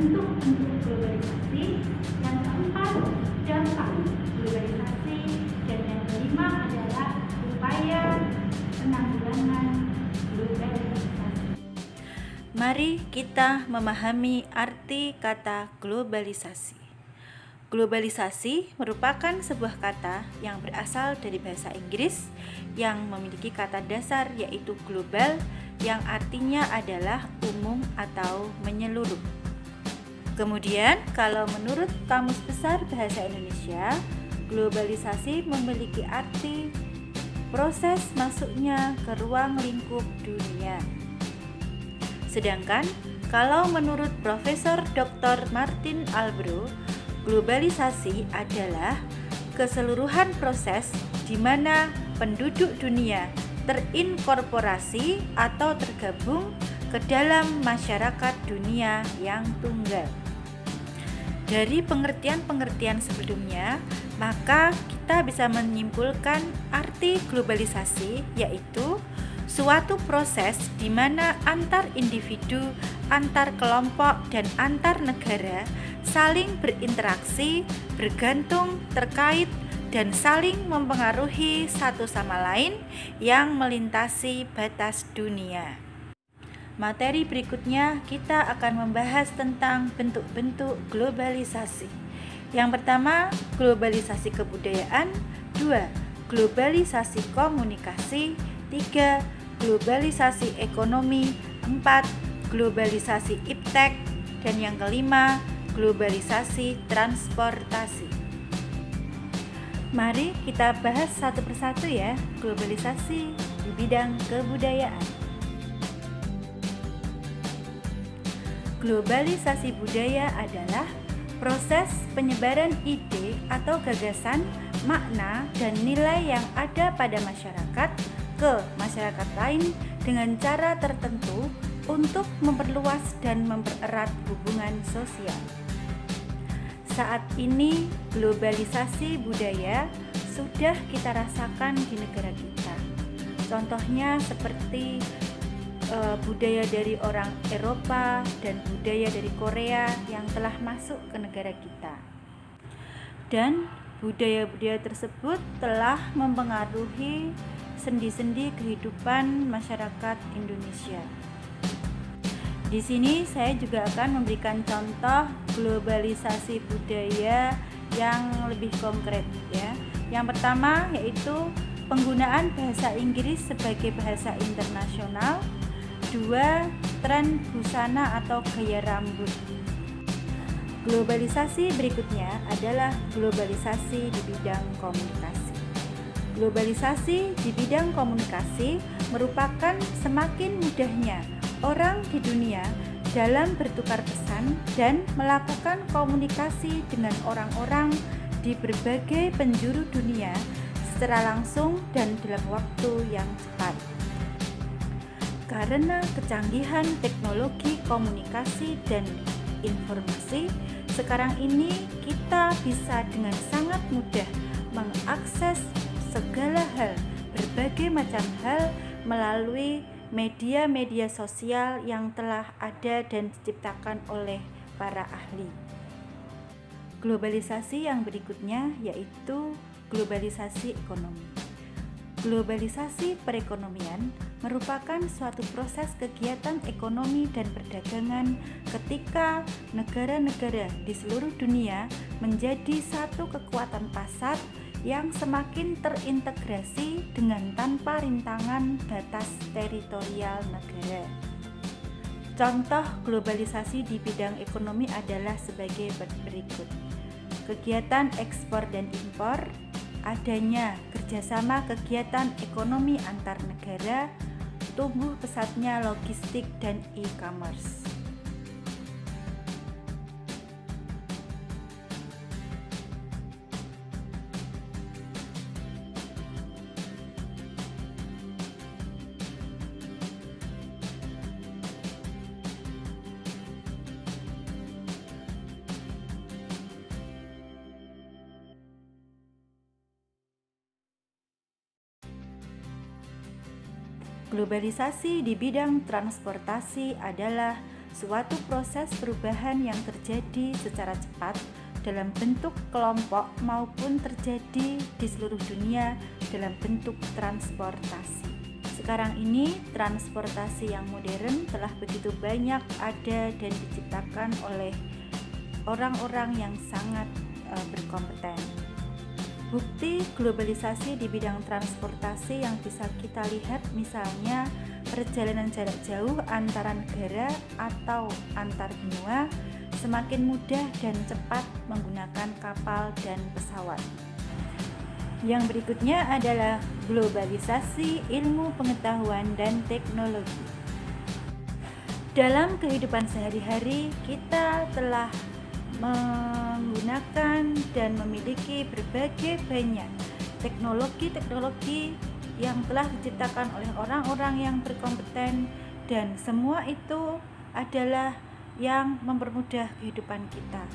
bentuk-bentuk globalisasi, yang keempat dampak globalisasi, dan yang kelima adalah upaya penanggulangan globalisasi. Mari kita memahami arti kata globalisasi. Globalisasi merupakan sebuah kata yang berasal dari bahasa Inggris yang memiliki kata dasar yaitu global, yang artinya adalah umum atau menyeluruh. Kemudian, kalau menurut Kamus Besar Bahasa Indonesia, globalisasi memiliki arti proses masuknya ke ruang lingkup dunia. Sedangkan kalau menurut Profesor Dr. Martin Albro, globalisasi adalah keseluruhan proses di mana penduduk dunia terinkorporasi atau tergabung ke dalam masyarakat dunia yang tunggal. Dari pengertian-pengertian sebelumnya, maka kita bisa menyimpulkan arti globalisasi yaitu suatu proses di mana antar individu, antar kelompok, dan antar negara saling berinteraksi, bergantung, terkait, dan saling mempengaruhi satu sama lain yang melintasi batas dunia. Materi berikutnya kita akan membahas tentang bentuk-bentuk globalisasi. Yang pertama, globalisasi kebudayaan. 2. Globalisasi komunikasi. 3. Globalisasi ekonomi. 4. Globalisasi iptek. Dan yang kelima, globalisasi transportasi. Mari kita bahas satu persatu ya, globalisasi di bidang kebudayaan. Globalisasi budaya adalah proses penyebaran ide atau gagasan, makna, dan nilai yang ada pada masyarakat ke masyarakat lain dengan cara tertentu untuk memperluas dan mempererat hubungan sosial. Saat ini globalisasi budaya sudah kita rasakan di negara kita. Contohnya seperti budaya dari orang Eropa dan budaya dari Korea yang telah masuk ke negara kita. Dan budaya-budaya tersebut telah mempengaruhi sendi-sendi kehidupan masyarakat Indonesia. Di sini saya juga akan memberikan contoh globalisasi budaya yang lebih konkret ya. Yang pertama yaitu penggunaan bahasa Inggris sebagai bahasa internasional. 2. Tren busana atau gaya rambut. Globalisasi berikutnya adalah globalisasi di bidang komunikasi. Globalisasi di bidang komunikasi merupakan semakin mudahnya orang di dunia dalam bertukar pesan dan melakukan komunikasi dengan orang-orang di berbagai penjuru dunia secara langsung dan dalam waktu yang cepat. Karena kecanggihan teknologi komunikasi dan informasi, sekarang ini kita bisa dengan sangat mudah mengakses segala hal, berbagai macam hal melalui media-media sosial yang telah ada dan diciptakan oleh para ahli. Globalisasi yang berikutnya yaitu globalisasi ekonomi. Globalisasi perekonomian merupakan suatu proses kegiatan ekonomi dan perdagangan ketika negara-negara di seluruh dunia menjadi satu kekuatan pasar yang semakin terintegrasi dengan tanpa rintangan batas teritorial negara. Contoh globalisasi di bidang ekonomi adalah sebagai berikut. Kegiatan ekspor dan impor, adanya kerjasama kegiatan ekonomi antar negara, tumbuh pesatnya logistik dan e-commerce. Globalisasi di bidang transportasi adalah suatu proses perubahan yang terjadi secara cepat dalam bentuk kelompok maupun terjadi di seluruh dunia dalam bentuk transportasi. Sekarang ini transportasi yang modern telah begitu banyak ada dan diciptakan oleh orang-orang yang sangat berkompeten. Bukti globalisasi di bidang transportasi yang bisa kita lihat misalnya perjalanan jarak jauh antara negara atau antar benua semakin mudah dan cepat menggunakan kapal dan pesawat. Yang berikutnya adalah globalisasi ilmu pengetahuan dan teknologi. Dalam kehidupan sehari-hari kita telah menggunakan dan memiliki berbagai banyak teknologi yang telah diciptakan oleh orang-orang yang berkompeten, dan semua itu adalah yang mempermudah kehidupan kita.